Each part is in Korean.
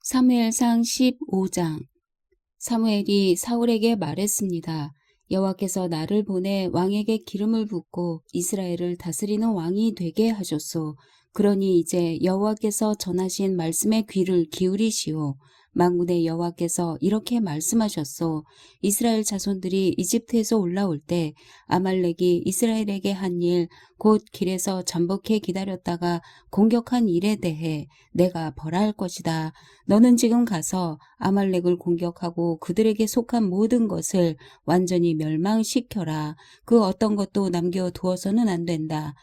사무엘상 15장. 사무엘이 사울에게 말했습니다. 여호와께서 나를 보내 왕에게 기름을 붓고 이스라엘을 다스리는 왕이 되게 하셨소. 그러니 이제 여호와께서 전하신 말씀에 귀를 기울이시오. 만군의 여호와께서 이렇게 말씀하셨소. 이스라엘 자손들이 이집트에서 올라올 때 아말렉이 이스라엘에게 한 일, 곧 길에서 잠복해 기다렸다가 공격한 일에 대해 내가 벌할 것이다. 너는 지금 가서 아말렉을 공격하고 그들에게 속한 모든 것을 완전히 멸망시켜라. 그 어떤 것도 남겨두어서는 안 된다.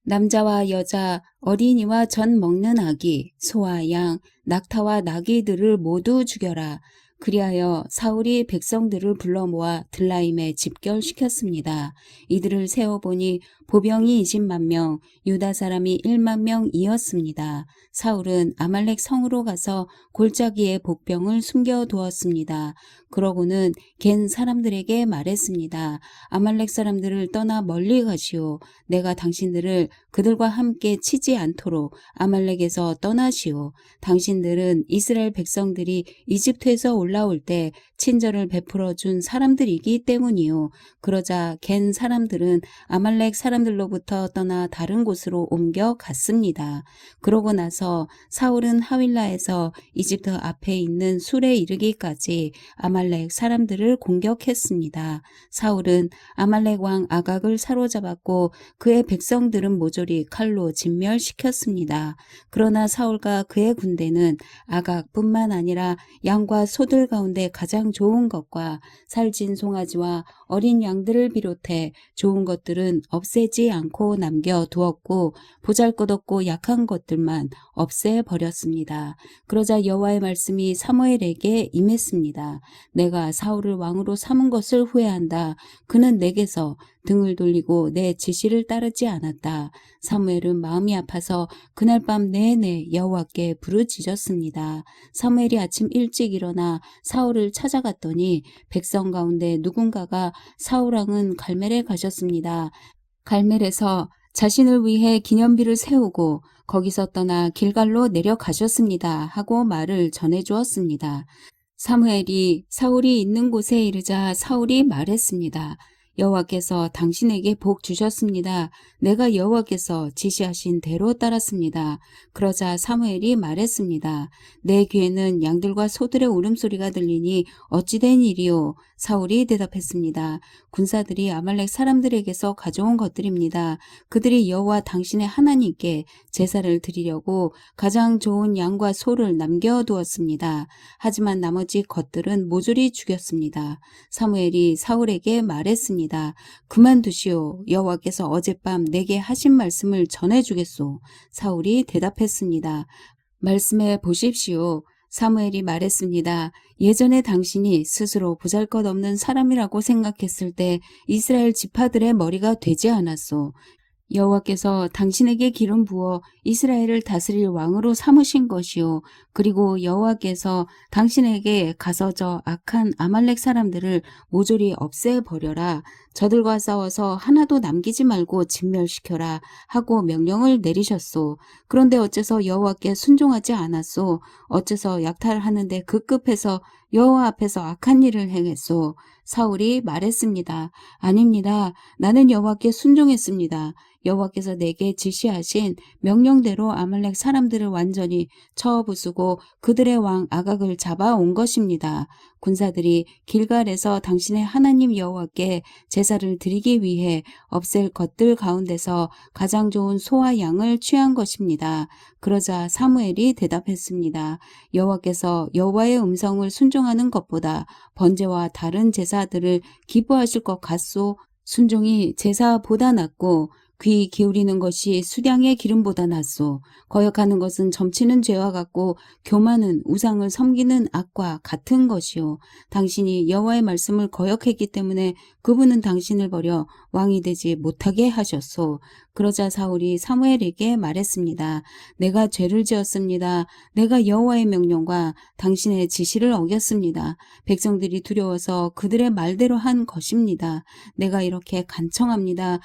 남자와 여자, 어린이와 젖 먹는 아기, 소와 양, 낙타와 나귀들을 모두 죽여라. 그리하여 사울이 백성들을 불러 모아 들라임에 집결시켰습니다. 이들을 세어보니 보병이 20만 명, 유다 사람이 1만 명이었습니다. 사울은 아말렉 성으로 가서 골짜기에 복병을 숨겨두었습니다. 그러고는 겐 사람들에게 말했습니다. 아말렉 사람들을 떠나 멀리 가시오. 내가 당신들을 그들과 함께 치지 않도록 아말렉에서 떠나시오. 당신들은 이스라엘 백성들이 이집트에서 올라올 때 친절을 베풀어 준 사람들이기 때문이요. 그러자 겐 사람들은 아말렉 사람들로부터 떠나 다른 곳으로 옮겨갔습니다. 그러고 나서 사울은 하윌라에서 이집트 앞에 있는 술에 이르기까지 아말렉 사람들을 공격했습니다. 사울은 아말렉 왕 아각을 사로잡았고 그의 백성들은 모조리 칼로 진멸시켰습니다. 그러나 사울과 그의 군대는 아각뿐만 아니라 양과 소들 가운데 가장 좋은 것과 살찐 송아지와 어린 양들을 비롯해 좋은 것들은 없애지 않고 남겨두었고 보잘것없고 약한 것들만 없애버렸습니다. 그러자 여호와의 말씀이 사무엘에게 임했습니다. 내가 사울을 왕으로 삼은 것을 후회한다. 그는 내게서 등을 돌리고 내 지시를 따르지 않았다. 사무엘은 마음이 아파서 그날 밤 내내 여호와께 부르짖었습니다. 사무엘이 아침 일찍 일어나 사울을 찾아갔더니 백성 가운데 누군가가 사울 왕은 갈멜에 가셨습니다. 갈멜에서 자신을 위해 기념비를 세우고 거기서 떠나 길갈로 내려가셨습니다. 하고 말을 전해주었습니다. 사무엘이 사울이 있는 곳에 이르자 사울이 말했습니다. 여호와께서 당신에게 복 주셨습니다. 내가 여호와께서 지시하신 대로 따랐습니다. 그러자 사무엘이 말했습니다. 내 귀에는 양들과 소들의 울음소리가 들리니 어찌된 일이요? 사울이 대답했습니다. 군사들이 아말렉 사람들에게서 가져온 것들입니다. 그들이 여호와 당신의 하나님께 제사를 드리려고 가장 좋은 양과 소를 남겨두었습니다. 하지만 나머지 것들은 모조리 죽였습니다. 사무엘이 사울에게 말했습니다. 그만두시오. 여호와께서 어젯밤 내게 하신 말씀을 전해주겠소. 사울이 대답했습니다. 말씀해 보십시오. 사무엘이 말했습니다. 예전에 당신이 스스로 보잘것없는 사람이라고 생각했을 때 이스라엘 지파들의 머리가 되지 않았소. 여호와께서 당신에게 기름 부어 이스라엘을 다스릴 왕으로 삼으신 것이요. 그리고 여호와께서 당신에게 가서 저 악한 아말렉 사람들을 모조리 없애버려라. 저들과 싸워서 하나도 남기지 말고 진멸시켜라 하고 명령을 내리셨소. 그런데 어째서 여호와께 순종하지 않았소? 어째서 약탈하는데 급급해서 여호와 앞에서 악한 일을 행했소? 사울이 말했습니다. 아닙니다. 나는 여호와께 순종했습니다. 여호와께서 내게 지시하신 명령대로 아말렉 사람들을 완전히 쳐부수고 그들의 왕 아각을 잡아온 것입니다. 군사들이 길갈에서 당신의 하나님 여호와께 제사를 드리기 위해 없앨 것들 가운데서 가장 좋은 소와 양을 취한 것입니다. 그러자 사무엘이 대답했습니다. 여호와께서 여호와의 음성을 순종하는 것보다 번제와 다른 제사들을 기뻐하실 것 같소. 순종이 제사보다 낫고 귀 기울이는 것이 수량의 기름보다 낫소. 거역하는 것은 점치는 죄와 같고 교만은 우상을 섬기는 악과 같은 것이요. 당신이 여호와의 말씀을 거역했기 때문에 그분은 당신을 버려 왕이 되지 못하게 하셨소. 그러자 사울이 사무엘에게 말했습니다. 내가 죄를 지었습니다. 내가 여호와의 명령과 당신의 지시를 어겼습니다. 백성들이 두려워서 그들의 말대로 한 것입니다. 내가 이렇게 간청합니다.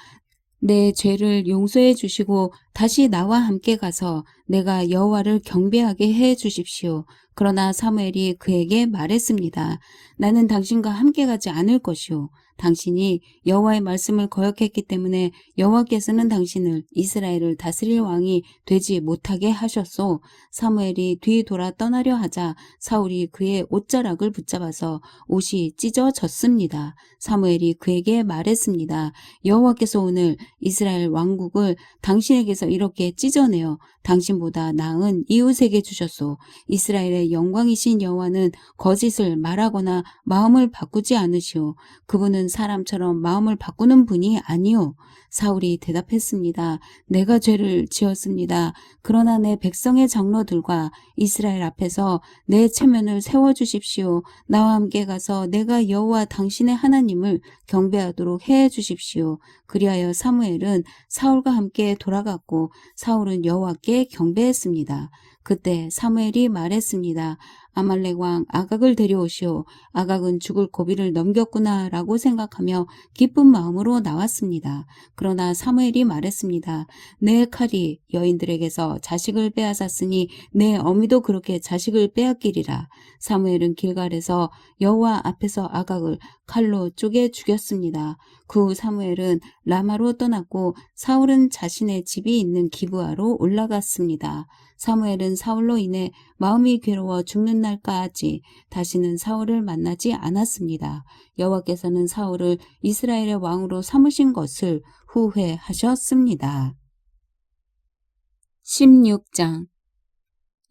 내 죄를 용서해 주시고 다시 나와 함께 가서 내가 여호와를 경배하게 해 주십시오. 그러나 사무엘이 그에게 말했습니다. 나는 당신과 함께 가지 않을 것이요. 당신이 여호와의 말씀을 거역했기 때문에 여호와께서는 당신을 이스라엘을 다스릴 왕이 되지 못하게 하셨소. 사무엘이 뒤돌아 떠나려 하자 사울이 그의 옷자락을 붙잡아서 옷이 찢어졌습니다. 사무엘이 그에게 말했습니다. 여호와께서 오늘 이스라엘 왕국을 당신에게서 이렇게 찢어내어 당신보다 나은 이웃에게 주셨소. 이스라엘의 영광이신 여호와는 거짓을 말하거나 마음을 바꾸지 않으시오. 그분은 사람처럼 마음을 바꾸는 분이 아니오. 사울이 대답했습니다. 내가 죄를 지었습니다. 그러나 내 백성의 장로들과 이스라엘 앞에서 내 체면을 세워주십시오. 나와 함께 가서 내가 여호와 당신의 하나님을 경배하도록 해 주십시오. 그리하여 사무엘은 사울과 함께 돌아갔고 사울은 여호와께 경배했습니다. 그때 사무엘이 말했습니다. 아말렉 왕 아각을 데려오시오. 아각은 죽을 고비를 넘겼구나 라고 생각하며 기쁜 마음으로 나왔습니다. 그러나 사무엘이 말했습니다. 내 칼이 여인들에게서 자식을 빼앗았으니 내 어미도 그렇게 자식을 빼앗기리라. 사무엘은 길갈에서 여호와 앞에서 아각을 칼로 쪼개 죽였습니다. 그 후 사무엘은 라마로 떠났고 사울은 자신의 집이 있는 기브아로 올라갔습니다. 사무엘은 사울로 인해 마음이 괴로워 죽는 날까지 다시는 사울을 만나지 않았습니다. 여호와께서는 사울을 이스라엘의 왕으로 삼으신 것을 후회하셨습니다. 16장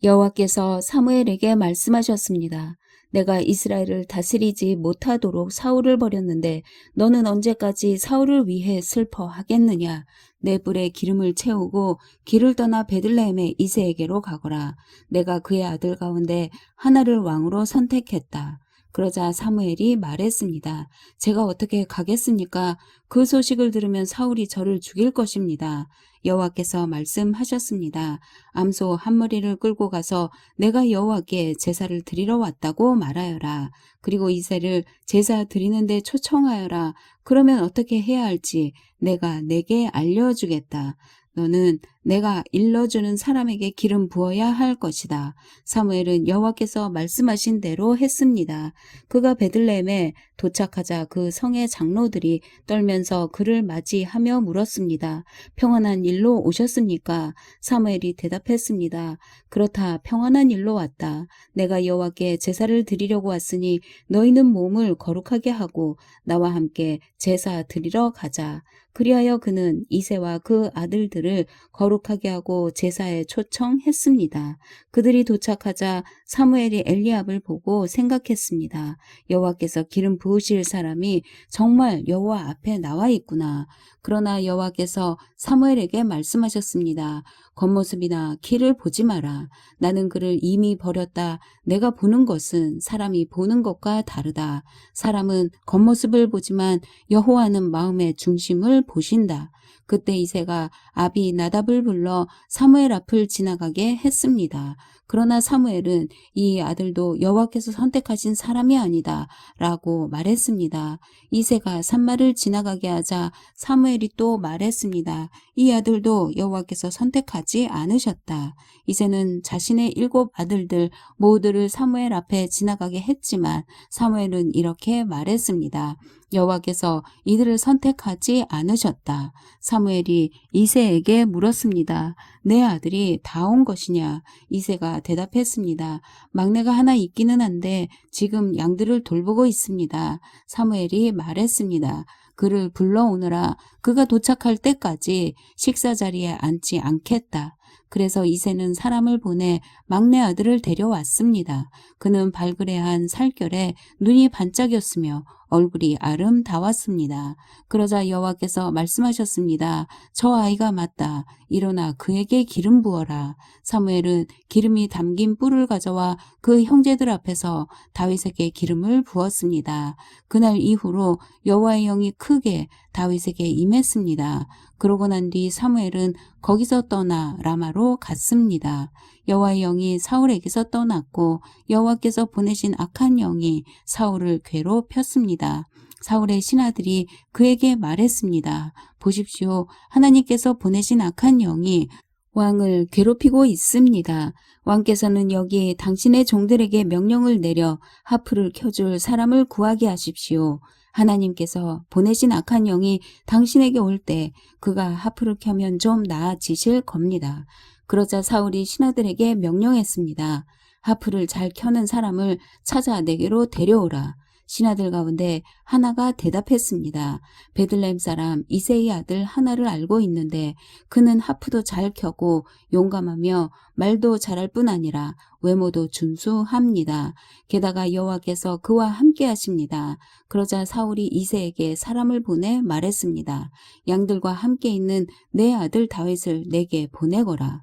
여호와께서 사무엘에게 말씀하셨습니다. 내가 이스라엘을 다스리지 못하도록 사울을 버렸는데 너는 언제까지 사울을 위해 슬퍼하겠느냐? 내 뿔에 기름을 채우고 길을 떠나 베들레헴의 이새에게로 가거라. 내가 그의 아들 가운데 하나를 왕으로 선택했다. 그러자 사무엘이 말했습니다. 제가 어떻게 가겠습니까? 그 소식을 들으면 사울이 저를 죽일 것입니다. 여호와께서 말씀하셨습니다. 암소 한 마리를 끌고 가서 내가 여호와께 제사를 드리러 왔다고 말하여라. 그리고 이새를 제사 드리는데 초청하여라. 그러면 어떻게 해야 할지 내가 내게 알려주겠다. 너는 내가 일러주는 사람에게 기름 부어야 할 것이다. 사무엘은 여호와께서 말씀하신 대로 했습니다. 그가 베들레헴에 도착하자 그 성의 장로들이 떨면서 그를 맞이하며 물었습니다. 평안한 일로 오셨습니까? 사무엘이 대답했습니다. 그렇다, 평안한 일로 왔다. 내가 여호와께 제사를 드리려고 왔으니 너희는 몸을 거룩하게 하고 나와 함께 제사 드리러 가자. 그리하여 그는 이새와 그 아들들을 거룩하게 하고 제사에 초청했습니다. 그들이 도착하자 사무엘이 엘리압을 보고 생각했습니다. 여호와께서 기름 부으실 사람이 정말 여호와 앞에 나와 있구나. 그러나 여호와께서 사무엘에게 말씀하셨습니다. 겉모습이나 키를 보지 마라. 나는 그를 이미 버렸다. 내가 보는 것은 사람이 보는 것과 다르다. 사람은 겉모습을 보지만 여호와는 마음의 중심을 보신다. 그때 이새가 아비 나답을 불러 사무엘 앞을 지나가게 했습니다. 그러나 사무엘은 이 아들도 여호와께서 선택하신 사람이 아니다 라고 말했습니다. 이새가 산마를 지나가게 하자 사무엘이 또 말했습니다. 이 아들도 여호와께서 선택하지 않으셨다. 이새는 자신의 7 아들들 모두를 사무엘 앞에 지나가게 했지만 사무엘은 이렇게 말했습니다. 여호와께서 이들을 선택하지 않으셨다. 사무엘이 이새에게 물었습니다. 내 아들이 다 온 것이냐? 이새가 대답했습니다. 막내가 하나 있기는 한데 지금 양들을 돌보고 있습니다. 사무엘이 말했습니다. 그를 불러오느라. 그가 도착할 때까지 식사 자리에 앉지 않겠다. 그래서 이새는 사람을 보내 막내 아들을 데려왔습니다. 그는 발그레한 살결에 눈이 반짝였으며 얼굴이 아름다웠습니다. 그러자 여호와께서 말씀하셨습니다. 저 아이가 맞다. 일어나 그에게 기름 부어라. 사무엘은 기름이 담긴 뿔을 가져와 그 형제들 앞에서 다윗에게 기름을 부었습니다. 그날 이후로 여호와의 영이 크게 다윗에게 임했습니다. 그러고 난 뒤 사무엘은 거기서 떠나 라마로 갔습니다. 여호와의 영이 사울에게서 떠났고 여호와께서 보내신 악한 영이 사울을 괴롭혔습니다. 사울의 신하들이 그에게 말했습니다. 보십시오. 하나님께서 보내신 악한 영이 왕을 괴롭히고 있습니다. 왕께서는 여기 당신의 종들에게 명령을 내려 하프를 켜줄 사람을 구하게 하십시오. 하나님께서 보내신 악한 영이 당신에게 올 때 그가 하프를 켜면 좀 나아지실 겁니다. 그러자 사울이 신하들에게 명령했습니다. 하프를 잘 켜는 사람을 찾아 내게로 데려오라. 신하들 가운데 하나가 대답했습니다. 베들레헴 사람 이새의 아들 하나를 알고 있는데 그는 하프도 잘 켜고 용감하며 말도 잘할 뿐 아니라 외모도 준수합니다. 게다가 여호와께서 그와 함께 하십니다. 그러자 사울이 이새에게 사람을 보내 말했습니다. 양들과 함께 있는 내 아들 다윗을 내게 보내거라.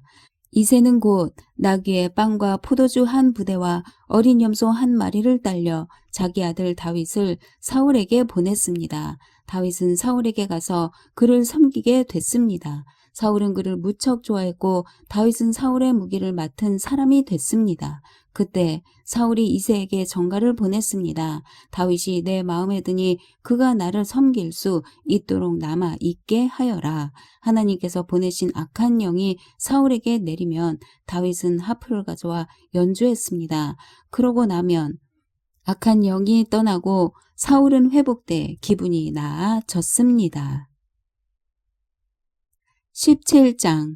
이새는 곧 나귀의 빵과 포도주 한 부대와 어린 염소 한 마리를 딸려 자기 아들 다윗을 사울에게 보냈습니다. 다윗은 사울에게 가서 그를 섬기게 됐습니다. 사울은 그를 무척 좋아했고 다윗은 사울의 무기를 맡은 사람이 됐습니다. 그때 사울이 이새에게 전가를 보냈습니다. 다윗이 내 마음에 드니 그가 나를 섬길 수 있도록 남아 있게 하여라. 하나님께서 보내신 악한 영이 사울에게 내리면 다윗은 하프를 가져와 연주했습니다. 그러고 나면 악한 영이 떠나고 사울은 회복돼 기분이 나아졌습니다. 17장.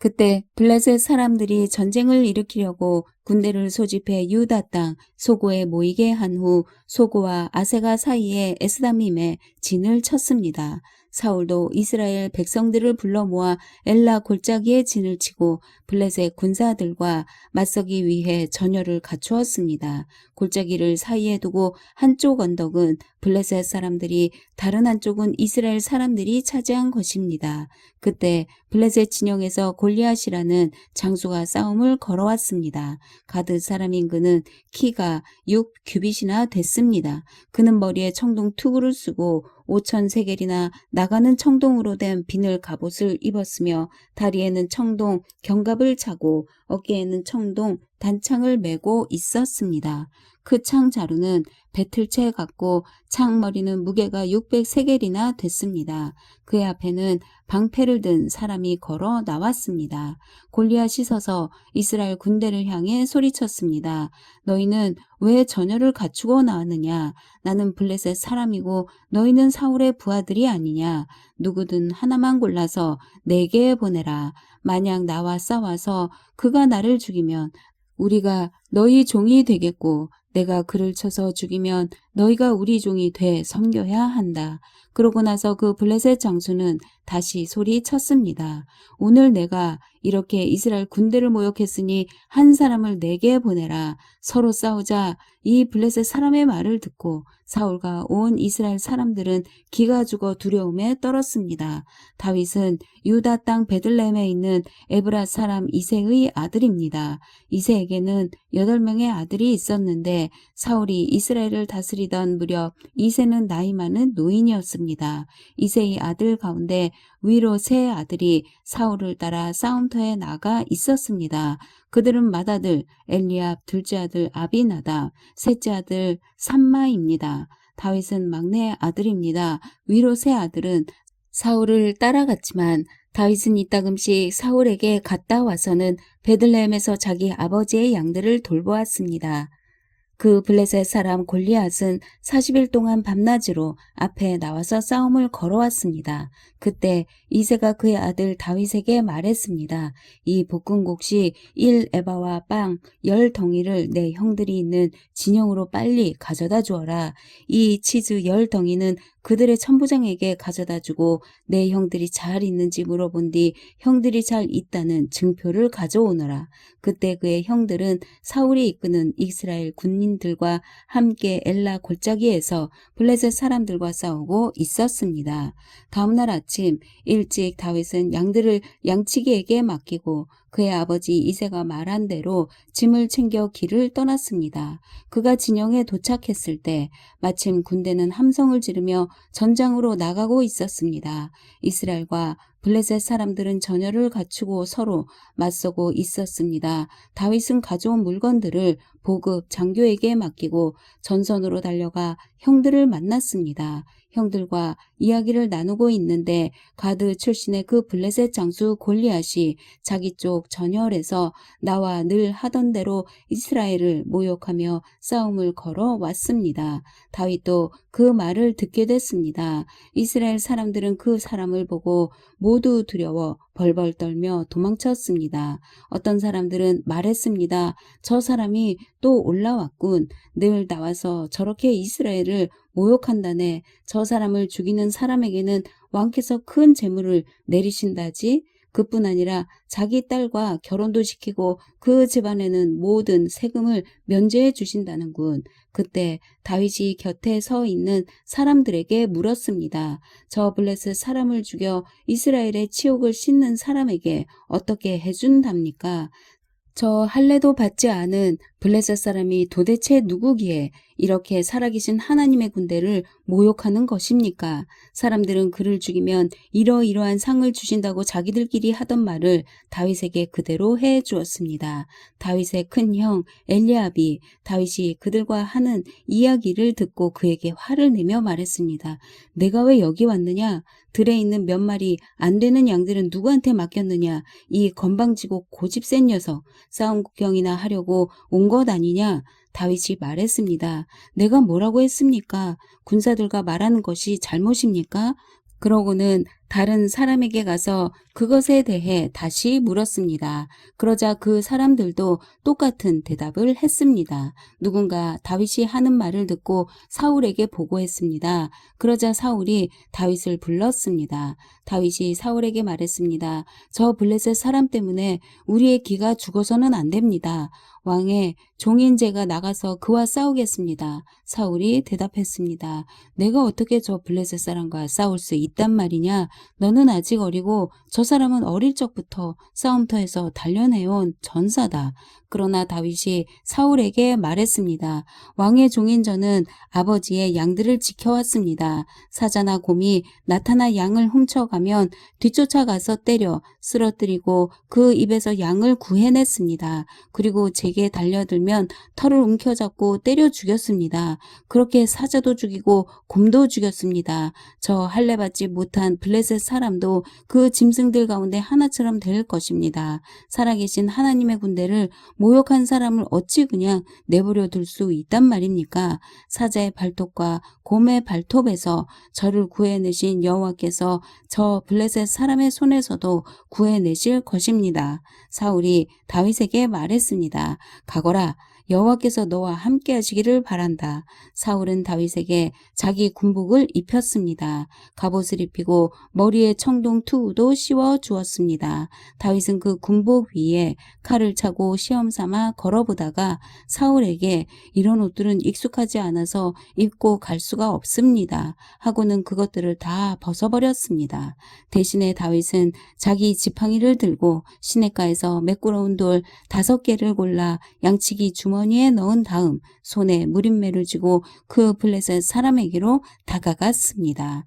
그때 블레셋 사람들이 전쟁을 일으키려고 군대를 소집해 유다 땅 소고에 모이게 한 후 소고와 아세가 사이에 에스다밈에 진을 쳤습니다. 사울도 이스라엘 백성들을 불러 모아 엘라 골짜기에 진을 치고 블레셋 군사들과 맞서기 위해 전열을 갖추었습니다. 골짜기를 사이에 두고 한쪽 언덕은 블레셋 사람들이 다른 한쪽은 이스라엘 사람들이 차지한 것입니다. 그때 블레셋 진영에서 골리앗이라는 장수가 싸움을 걸어왔습니다. 가드 사람인 그는 키가 6규빗이나 됐습니다. 그는 머리에 청동 투구를 쓰고 5천 세겔이나 나가는 청동으로 된 비늘 갑옷을 입었으며 다리에는 청동 견갑을 차고 어깨에는 청동 단창을 메고 있었습니다. 그 창 자루는 배틀채 같고 창머리는 무게가 600세겔이나 됐습니다. 그의 앞에는 방패를 든 사람이 걸어 나왔습니다. 골리앗이 서서 이스라엘 군대를 향해 소리쳤습니다. 너희는 왜 전열을 갖추고 나왔느냐? 나는 블레셋 사람이고 너희는 사울의 부하들이 아니냐? 누구든 하나만 골라서 내게 보내라. 만약 나와 싸워서 그가 나를 죽이면 우리가 너희 종이 되겠고 내가 그를 쳐서 죽이면 너희가 우리 종이 돼 섬겨야 한다. 그러고 나서 그 블레셋 장수는 다시 소리쳤습니다. 오늘 내가 이렇게 이스라엘 군대를 모욕했으니 한 사람을 내게 보내라. 서로 싸우자. 이 블레셋 사람의 말을 듣고 사울과 온 이스라엘 사람들은 기가 죽어 두려움에 떨었습니다. 다윗은 유다 땅 베들레헴에 있는 에브라 사람 이새의 아들입니다. 이새에게는 8명의 아들이 있었는데 사울이 이스라엘을 다스리던 무렵 이새는 나이 많은 노인이었습니다. 이새의 아들 가운데 위로 세 아들이 사울을 따라 싸움터에 나가 있었습니다. 그들은 맏아들 엘리압, 둘째 아들 아비나답, 셋째 아들 삼마입니다. 다윗은 막내 아들입니다. 위로 세 아들은 사울을 따라갔지만 다윗은 이따금씩 사울에게 갔다 와서는 베들레헴에서 자기 아버지의 양들을 돌보았습니다. 그 블레셋 사람 골리앗은 40일 동안 밤낮으로 앞에 나와서 싸움을 걸어왔습니다. 그때 이새가 그의 아들 다윗에게 말했습니다. 이 볶음국시 1에바와 빵 10덩이를 내 형들이 있는 진영으로 빨리 가져다 주어라. 이 치즈 10덩이는 그들의 천부장에게 가져다 주고 내 형들이 잘 있는지 물어본 뒤 형들이 잘 있다는 증표를 가져오너라. 그때 그의 형들은 사울이 이끄는 이스라엘 군인들과 함께 엘라 골짜기에서 블레셋 사람들과 싸우고 있었습니다. 다음날 아침 일찍 다윗은 양들을 양치기에게 맡기고 그의 아버지 이새가 말한 대로 짐을 챙겨 길을 떠났습니다. 그가 진영에 도착했을 때 마침 군대는 함성을 지르며 전장으로 나가고 있었습니다. 이스라엘과 블레셋 사람들은 전열을 갖추고 서로 맞서고 있었습니다. 다윗은 가져온 물건들을 보급 장교에게 맡기고 전선으로 달려가 형들을 만났습니다. 형들과 이야기를 나누고 있는데 가드 출신의 그 블레셋 장수 골리앗이 자기 쪽 전열에서 나와 늘 하던 대로 이스라엘을 모욕하며 싸움을 걸어왔습니다. 다윗도 그 말을 듣게 됐습니다. 이스라엘 사람들은 그 사람을 보고 모두 두려워 벌벌 떨며 도망쳤습니다. 어떤 사람들은 말했습니다. 저 사람이 또 올라왔군. 늘 나와서 저렇게 이스라엘을 모욕한다네. 저 사람을 죽이는 사람에게는 왕께서 큰 재물을 내리신다지. 그뿐 아니라 자기 딸과 결혼도 시키고 그 집안에는 모든 세금을 면제해 주신다는군. 그때 다윗이 곁에 서 있는 사람들에게 물었습니다. 저 블레셋 사람을 죽여 이스라엘의 치욕을 씻는 사람에게 어떻게 해준답니까? 저 할례도 받지 않은 블레셋 사람이 도대체 누구기에 이렇게 살아계신 하나님의 군대를 모욕하는 것입니까? 사람들은 그를 죽이면 이러이러한 상을 주신다고 자기들끼리 하던 말을 다윗에게 그대로 해 주었습니다. 다윗의 큰 형 엘리압이 다윗이 그들과 하는 이야기를 듣고 그에게 화를 내며 말했습니다. 내가 왜 여기 왔느냐? 들에 있는 몇 마리 안 되는 양들은 누구한테 맡겼느냐? 이 건방지고 고집센 녀석, 싸움 구경이나 하려고 온 것 아니냐? 다윗이 말했습니다. 내가 뭐라고 했습니까? 군사들과 말하는 것이 잘못입니까? 그러고는 다른 사람에게 가서 그것에 대해 다시 물었습니다. 그러자 그 사람들도 똑같은 대답을 했습니다. 누군가 다윗이 하는 말을 듣고 사울에게 보고했습니다. 그러자 사울이 다윗을 불렀습니다. 다윗이 사울에게 말했습니다. 저 블레셋 사람 때문에 우리의 기가 죽어서는 안 됩니다. 왕의 종인 제가 나가서 그와 싸우겠습니다. 사울이 대답했습니다. 내가 어떻게 저 블레셋 사람과 싸울 수 있단 말이냐? 너는 아직 어리고 저 사람은 어릴 적부터 싸움터에서 단련해온 전사다. 그러나 다윗이 사울에게 말했습니다. 왕의 종인 저는 아버지의 양들을 지켜왔습니다. 사자나 곰이 나타나 양을 훔쳐가면 뒤쫓아가서 때려 쓰러뜨리고 그 입에서 양을 구해냈습니다. 그리고 제게 달려들면 털을 움켜잡고 때려 죽였습니다. 그렇게 사자도 죽이고 곰도 죽였습니다. 저 할례받지 못한 블레셋 사람도 그 짐승들 가운데 하나처럼 될 것입니다. 살아계신 하나님의 군대를 모욕한 사람을 어찌 그냥 내버려 둘 수 있단 말입니까? 사자의 발톱과 곰의 발톱에서 저를 구해내신 여호와께서 저 블레셋 사람의 손에서도 구해내실 것입니다. 사울이 다윗에게 말했습니다. 가거라. 여호와께서 너와 함께 하시기를 바란다. 사울은 다윗에게 자기 군복을 입혔습니다. 갑옷을 입히고 머리에 청동 투구도 씌워 주었습니다. 다윗은 그 군복 위에 칼을 차고 시험 삼아 걸어보다가 사울에게 이런 옷들은 익숙하지 않아서 입고 갈 수가 없습니다. 하고는 그것들을 다 벗어버렸습니다. 대신에 다윗은 자기 지팡이를 들고 시냇가에서 매끄러운 돌 5개를 골라 양치기 주머니에 넣은 다음 손에 무림매를 쥐고 그 블레셋 사람에게로 다가갔습니다.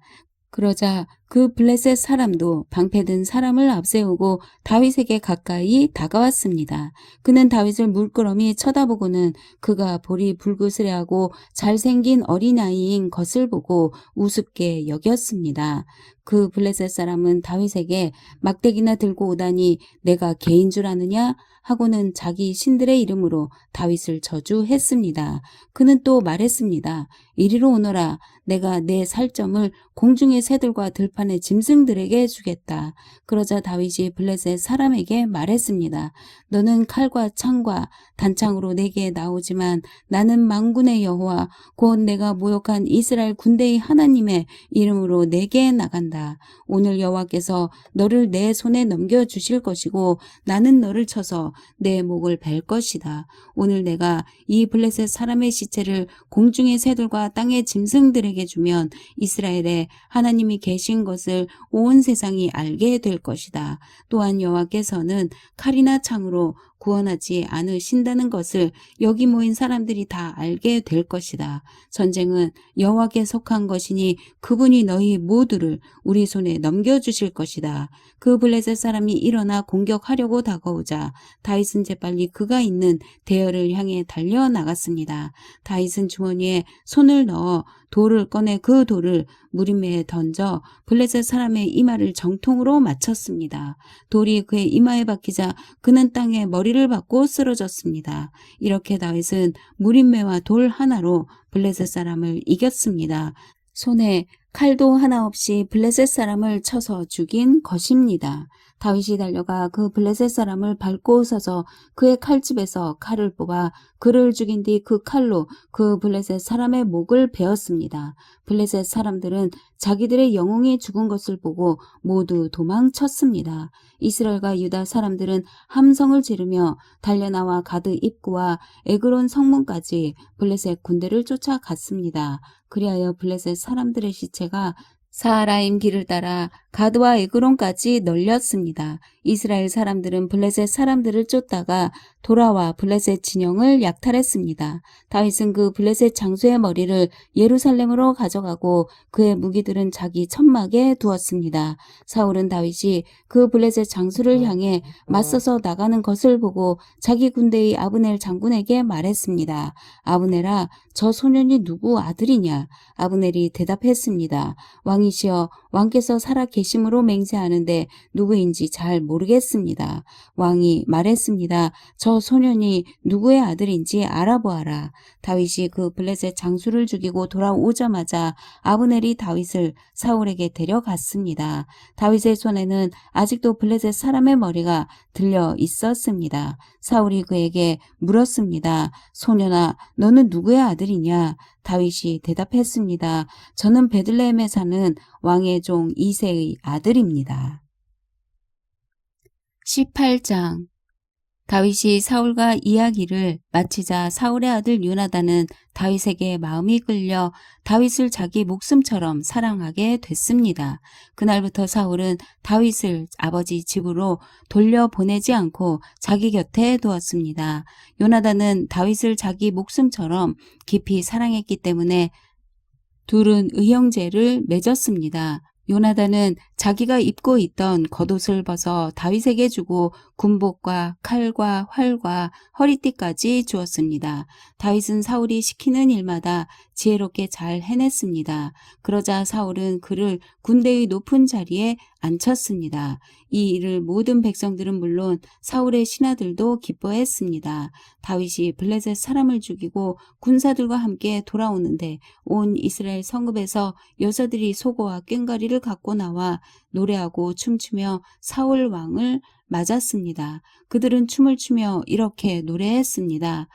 그러자 그 블레셋 사람도 방패든 사람을 앞세우고 다윗에게 가까이 다가왔습니다. 그는 다윗을 물끄러미 쳐다보고는 그가 볼이 붉으스레하고 잘생긴 어린아이인 것을 보고 우습게 여겼습니다. 그 블레셋 사람은 다윗에게 막대기나 들고 오다니 내가 개인 줄 아느냐? 하고는 자기 신들의 이름으로 다윗을 저주했습니다. 그는 또 말했습니다. 이리로 오너라. 내가 내 살점을 공중의 새들과 들판의 짐승들에게 주겠다. 그러자 다윗이 블레셋 사람에게 말했습니다. 너는 칼과 창과 단창으로 내게 나오지만 나는 만군의 여호와 곧 내가 모욕한 이스라엘 군대의 하나님의 이름으로 내게 나간다. 오늘 여호와께서 너를 내 손에 넘겨주실 것이고 나는 너를 쳐서 내 목을 벨 것이다. 오늘 내가 이 블레셋 사람의 시체를 공중의 새들과 땅의 짐승들에게 주면 이스라엘에 하나님이 계신 것을 온 세상이 알게 될 것이다. 또한 여호와께서는 칼이나 창으로 구원하지 않으신다는 것을 여기 모인 사람들이 다 알게 될 것이다. 전쟁은 여호와께 속한 것이니 그분이 너희 모두를 우리 손에 넘겨주실 것이다. 그 블레셋 사람이 일어나 공격하려고 다가오자 다윗은 재빨리 그가 있는 대열을 향해 달려나갔습니다. 다윗은 주머니에 손을 넣어 돌을 꺼내 그 돌을 무림에 던져 블레셋 사람의 이마를 정통으로 맞췄습니다. 돌이 그의 이마에 박히자 그는 땅에 머리를 박고 쓰러졌습니다. 이렇게 다윗은 무림매와 돌 하나로 블레셋 사람을 이겼습니다. 손에 칼도 하나 없이 블레셋 사람을 쳐서 죽인 것입니다. 다윗이 달려가 그 블레셋 사람을 밟고 서서 그의 칼집에서 칼을 뽑아 그를 죽인 뒤 그 칼로 그 블레셋 사람의 목을 베었습니다. 블레셋 사람들은 자기들의 영웅이 죽은 것을 보고 모두 도망쳤습니다. 이스라엘과 유다 사람들은 함성을 지르며 달려나와 가드 입구와 에그론 성문까지 블레셋 군대를 쫓아갔습니다. 그리하여 블레셋 사람들의 시체가 사하라임 길을 따라 가드와 에그론까지 널렸습니다. 이스라엘 사람들은 블레셋 사람들을 쫓다가 돌아와 블레셋 진영을 약탈했습니다. 다윗은 그 블레셋 장수의 머리를 예루살렘으로 가져가고 그의 무기들은 자기 천막에 두었습니다. 사울은 다윗이 그 블레셋 장수를 향해 맞서서 나가는 것을 보고 자기 군대의 아브넬 장군에게 말했습니다. 아브넬아, 저 소년이 누구 아들이냐? 아브넬이 대답했습니다. 왕이시여, 왕께서 살아 계심으로 맹세하는데 누구인지 잘 모르겠습니다. 왕이 말했습니다. 저 소년이 누구의 아들인지 알아보아라. 다윗이 그 블레셋 장수를 죽이고 돌아오자마자 아브넬이 다윗을 사울에게 데려갔습니다. 다윗의 손에는 아직도 블레셋 사람의 머리가 들려 있었습니다. 사울이 그에게 물었습니다. 소년아, 너는 누구의 아들이냐? 다윗이 대답했습니다. 저는 베들레헴에 사는 왕의 종 이새의 아들입니다. 18장. 다윗이 사울과 이야기를 마치자 사울의 아들 요나단은 다윗에게 마음이 끌려 다윗을 자기 목숨처럼 사랑하게 됐습니다. 그날부터 사울은 다윗을 아버지 집으로 돌려보내지 않고 자기 곁에 두었습니다. 요나단은 다윗을 자기 목숨처럼 깊이 사랑했기 때문에 둘은 의형제를 맺었습니다. 요나단은 자기가 입고 있던 겉옷을 벗어 다윗에게 주고 군복과 칼과 활과 허리띠까지 주었습니다. 다윗은 사울이 시키는 일마다 지혜롭게 잘 해냈습니다. 그러자 사울은 그를 군대의 높은 자리에 앉혔습니다. 이 일을 모든 백성들은 물론 사울의 신하들도 기뻐했습니다. 다윗이 블레셋 사람을 죽이고 군사들과 함께 돌아오는데 온 이스라엘 성읍에서 여자들이 소고와 꽹과리를 갖고 나와 노래하고 춤추며 사울 왕을 맞았습니다. 그들은 춤을 추며 이렇게 노래했습니다.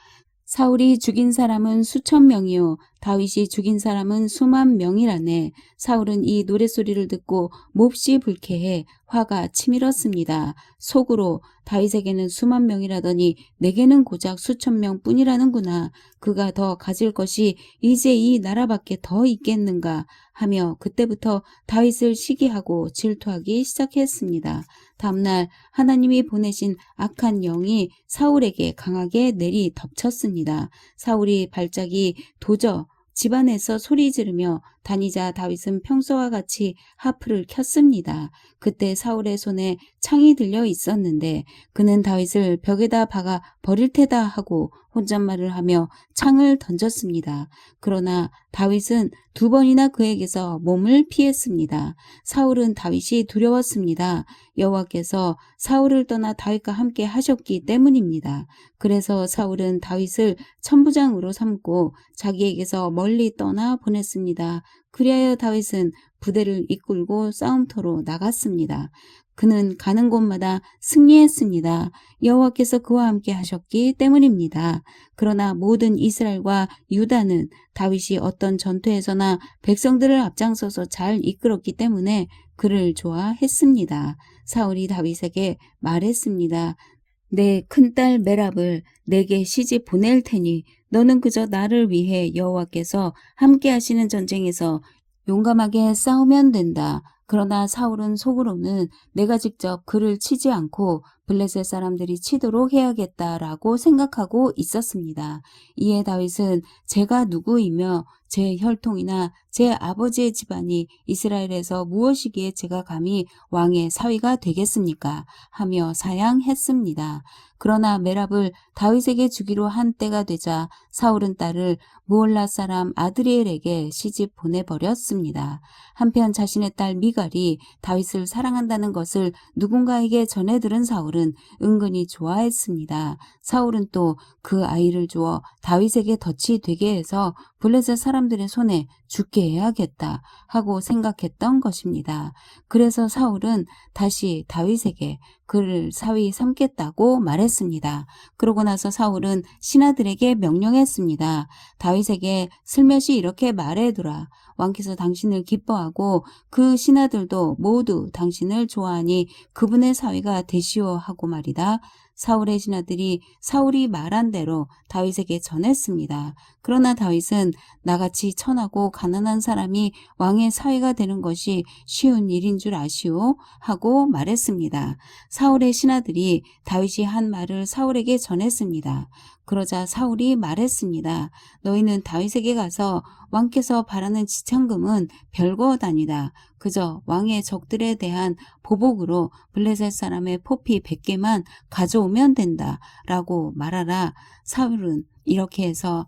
사울이 죽인 사람은 수천 명이요 다윗이 죽인 사람은 수만 명이라네. 사울은 이 노랫소리를 듣고 몹시 불쾌해 화가 치밀었습니다. 속으로 다윗에게는 수만 명이라더니 내게는 고작 수천 명뿐이라는구나. 그가 더 가질 것이 이제 이 나라밖에 더 있겠는가 하며 그때부터 다윗을 시기하고 질투하기 시작했습니다. 다음날 하나님이 보내신 악한 영이 사울에게 강하게 내리 덮쳤습니다. 사울이 발작이 도저 집안에서 소리 지르며 다니자 다윗은 평소와 같이 하프를 켰습니다. 그때 사울의 손에 창이 들려 있었는데 그는 다윗을 벽에다 박아 버릴 테다 하고 혼잣말을 하며 창을 던졌습니다. 그러나 다윗은 두 번이나 그에게서 몸을 피했습니다. 사울은 다윗이 두려웠습니다. 여호와께서 사울을 떠나 다윗과 함께 하셨기 때문입니다. 그래서 사울은 다윗을 천부장으로 삼고 자기에게서 멀리 떠나 보냈습니다. 그리하여 다윗은 부대를 이끌고 싸움터로 나갔습니다. 그는 가는 곳마다 승리했습니다. 여호와께서 그와 함께 하셨기 때문입니다. 그러나 모든 이스라엘과 유다는 다윗이 어떤 전투에서나 백성들을 앞장서서 잘 이끌었기 때문에 그를 좋아했습니다. 사울이 다윗에게 말했습니다. 내 큰딸 메랍을 내게 시집 보낼 테니 너는 그저 나를 위해 여호와께서 함께 하시는 전쟁에서 용감하게 싸우면 된다. 그러나 사울은 속으로는 내가 직접 그를 치지 않고 블레셋 사람들이 치도록 해야겠다라고 생각하고 있었습니다. 이에 다윗은 제가 누구이며 제 혈통이나 제 아버지의 집안이 이스라엘에서 무엇이기에 제가 감히 왕의 사위가 되겠습니까? 하며 사양했습니다. 그러나 메랍을 다윗에게 주기로 한 때가 되자 사울은 딸을 무올라 사람 아드리엘에게 시집 보내버렸습니다. 한편 자신의 딸 미갈이 다윗을 사랑한다는 것을 누군가에게 전해 들은 사울은 은근히 좋아했습니다. 사울은 또 그 아이를 주어 다윗에게 덫이 되게 해서 블레셋 사람들의 손에 죽게 해야겠다 하고 생각했던 것입니다. 그래서 사울은 다시 다윗에게 그를 사위 삼겠다고 말했습니다. 그러고 나서 사울은 신하들에게 명령했습니다. 다윗에게 슬며시 이렇게 말해두라. 왕께서 당신을 기뻐하고 그 신하들도 모두 당신을 좋아하니 그분의 사위가 되시오 하고 말이다. 사울의 신하들이 사울이 말한 대로 다윗에게 전했습니다. 그러나 다윗은 나같이 천하고 가난한 사람이 왕의 사위가 되는 것이 쉬운 일인 줄 아시오? 하고 말했습니다. 사울의 신하들이 다윗이 한 말을 사울에게 전했습니다. 그러자 사울이 말했습니다. 너희는 다윗에게 가서 왕께서 바라는 지참금은 별거 아니다. 그저 왕의 적들에 대한 보복으로 블레셋 사람의 포피 100개만 가져오면 된다 라고 말하라. 사울은 이렇게 해서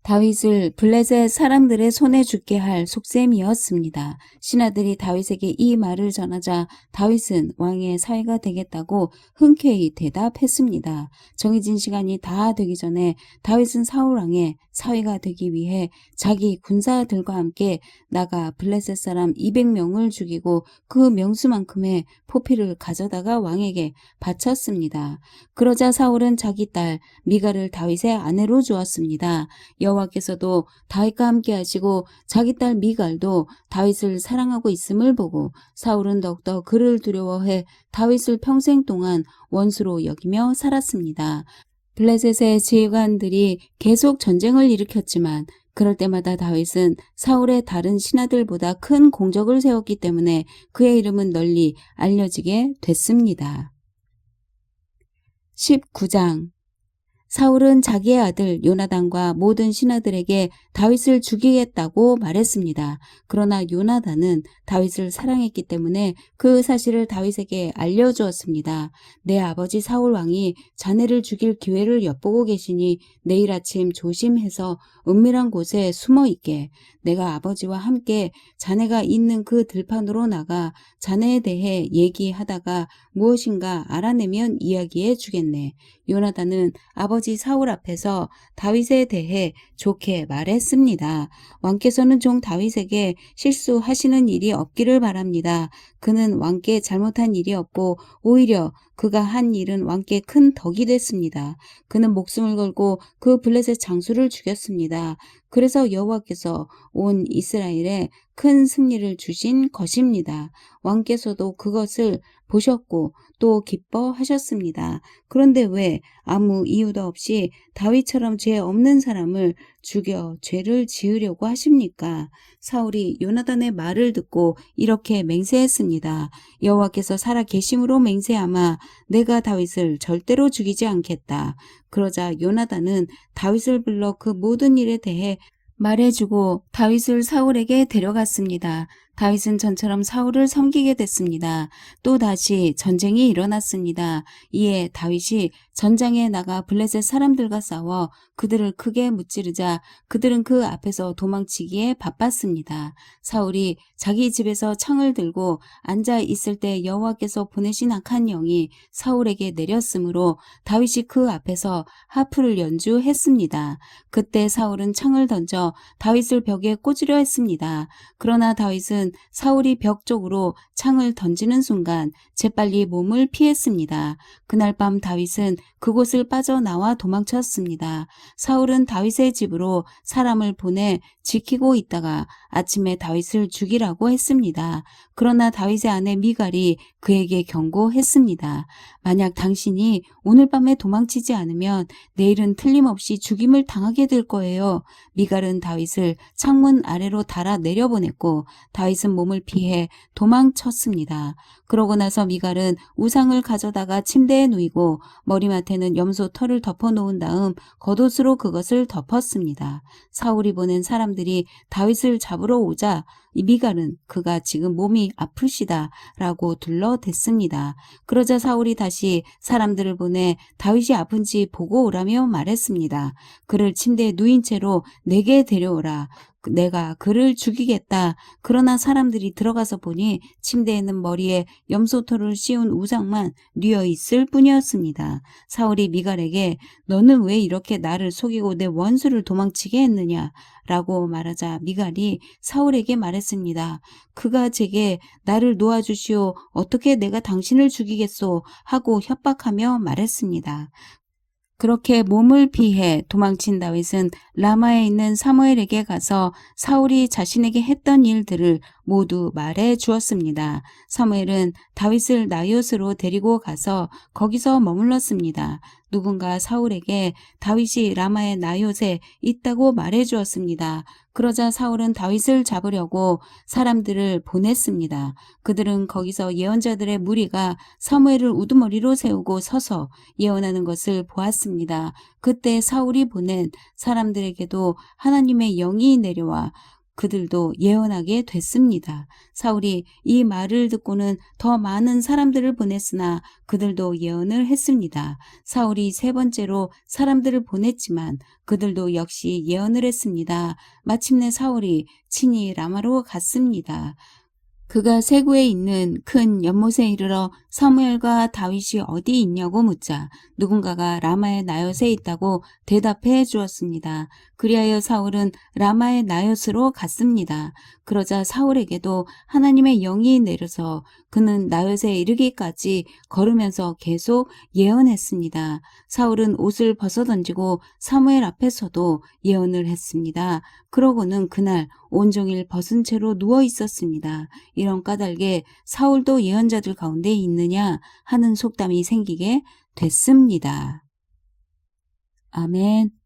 다윗을 블레셋 사람들의 손에 죽게 할 속셈이었습니다. 신하들이 다윗에게 이 말을 전하자 다윗은 왕의 사위가 되겠다고 흔쾌히 대답했습니다. 정해진 시간이 다 되기 전에 다윗은 사울 왕의 사위가 되기 위해 자기 군사들과 함께 나가 블레셋 사람 200명을 죽이고 그 명수만큼의 포피를 가져다가 왕에게 바쳤습니다. 그러자 사울은 자기 딸 미갈을 다윗의 아내로 주었습니다. 여호와께서도 다윗과 함께 하시고 자기 딸 미갈도 다윗을 사랑하고 있음을 보고 사울은 더욱더 그를 두려워해 다윗을 평생 동안 원수로 여기며 살았습니다. 블레셋의 지휘관들이 계속 전쟁을 일으켰지만 그럴 때마다 다윗은 사울의 다른 신하들보다 큰 공적을 세웠기 때문에 그의 이름은 널리 알려지게 됐습니다. 19장 사울은 자기의 아들 요나단과 모든 신하들에게 다윗을 죽이겠다고 말했습니다. 그러나 요나단은 다윗을 사랑했기 때문에 그 사실을 다윗에게 알려주었습니다. 내 아버지 사울 왕이 자네를 죽일 기회를 엿보고 계시니 내일 아침 조심해서 은밀한 곳에 숨어 있게. 내가 아버지와 함께 자네가 있는 그 들판으로 나가 자네에 대해 얘기하다가 무엇인가 알아내면 이야기해 주겠네. 요나단은 아버지 사울 앞에서 다윗에 대해 좋게 말했습니다. 왕께서는 종 다윗에게 실수하시는 일이 없기를 바랍니다. 그는 왕께 잘못한 일이 없고 오히려 그가 한 일은 왕께 큰 덕이 됐습니다. 그는 목숨을 걸고 그 블레셋 장수를 죽였습니다. 그래서 여호와께서 온 이스라엘에 큰 승리를 주신 것입니다. 왕께서도 그것을 보셨고 또 기뻐하셨습니다. 그런데 왜 아무 이유도 없이 다윗처럼 죄 없는 사람을 죽여 죄를 지으려고 하십니까? 사울이 요나단의 말을 듣고 이렇게 맹세했습니다. 여호와께서 살아 계심으로 맹세하마 내가 다윗을 절대로 죽이지 않겠다. 그러자 요나단은 다윗을 불러 그 모든 일에 대해 말해주고 다윗을 사울에게 데려갔습니다. 다윗은 전처럼 사울을 섬기게 됐습니다. 또 다시 전쟁이 일어났습니다. 이에 다윗이 전장에 나가 블레셋 사람들과 싸워 그들을 크게 무찌르자 그들은 그 앞에서 도망치기에 바빴습니다. 사울이 자기 집에서 창을 들고 앉아 있을 때 여호와께서 보내신 악한 영이 사울에게 내렸으므로 다윗이 그 앞에서 하프를 연주했습니다. 그때 사울은 창을 던져 다윗을 벽에 꽂으려 했습니다. 그러나 다윗은 사울이 벽 쪽으로 창을 던지는 순간 재빨리 몸을 피했습니다. 그날 밤 다윗은 그곳을 빠져나와 도망쳤습니다. 사울은 다윗의 집으로 사람을 보내 지키고 있다가 아침에 다윗을 죽이라고 했습니다. 그러나 다윗의 아내 미갈이 그에게 경고했습니다. 만약 당신이 오늘 밤에 도망치지 않으면 내일은 틀림없이 죽임을 당하게 될 거예요. 미갈은 다윗을 창문 아래로 달아 내려보냈고 다윗은 다윗은 몸을 피해 도망쳤습니다. 그러고 나서 미갈은 우상을 가져다가 침대에 누이고 머리맡에는 염소 털을 덮어놓은 다음 겉옷으로 그것을 덮었습니다. 사울이 보낸 사람들이 다윗을 잡으러 오자 이 미갈은 그가 지금 몸이 아프시다 라고 둘러댔습니다. 그러자 사울이 다시 사람들을 보내 다윗이 아픈지 보고 오라며 말했습니다. 그를 침대에 누인 채로 내게 데려오라. 내가 그를 죽이겠다. 그러나 사람들이 들어가서 보니 침대에는 머리에 염소털을 씌운 우상만 뉘어 있을 뿐이었습니다. 사울이 미갈에게 너는 왜 이렇게 나를 속이고 내 원수를 도망치게 했느냐? 라고 말하자 미갈이 사울에게 말했습니다. 그가 제게 나를 놓아주시오. 어떻게 내가 당신을 죽이겠소? 하고 협박하며 말했습니다. 그렇게 몸을 피해 도망친 다윗은 라마에 있는 사무엘에게 가서 사울이 자신에게 했던 일들을 모두 말해 주었습니다. 사무엘은 다윗을 나옅으로 데리고 가서 거기서 머물렀습니다. 누군가 사울에게 다윗이 라마의 나옅에 있다고 말해 주었습니다. 그러자 사울은 다윗을 잡으려고 사람들을 보냈습니다. 그들은 거기서 예언자들의 무리가 사무엘을 우두머리로 세우고 서서 예언하는 것을 보았습니다. 그때 사울이 보낸 사람들에게도 하나님의 영이 내려와 그들도 예언하게 됐습니다. 사울이 이 말을 듣고는 더 많은 사람들을 보냈으나 그들도 예언을 했습니다. 사울이 세 번째로 사람들을 보냈지만 그들도 역시 예언을 했습니다. 마침내 사울이 친히 라마로 갔습니다. 그가 세구에 있는 큰 연못에 이르러 사무엘과 다윗이 어디 있냐고 묻자 누군가가 라마의 나옅에 있다고 대답해 주었습니다. 그리하여 사울은 라마의 나옅으로 갔습니다. 그러자 사울에게도 하나님의 영이 내려서 그는 나옅에 이르기까지 걸으면서 계속 예언했습니다. 사울은 옷을 벗어던지고 사무엘 앞에서도 예언을 했습니다. 그러고는 그날 온종일 벗은 채로 누워 있었습니다. 이런 까닭에 사울도 예언자들 가운데 있느냐 하는 속담이 생기게 됐습니다. 아멘.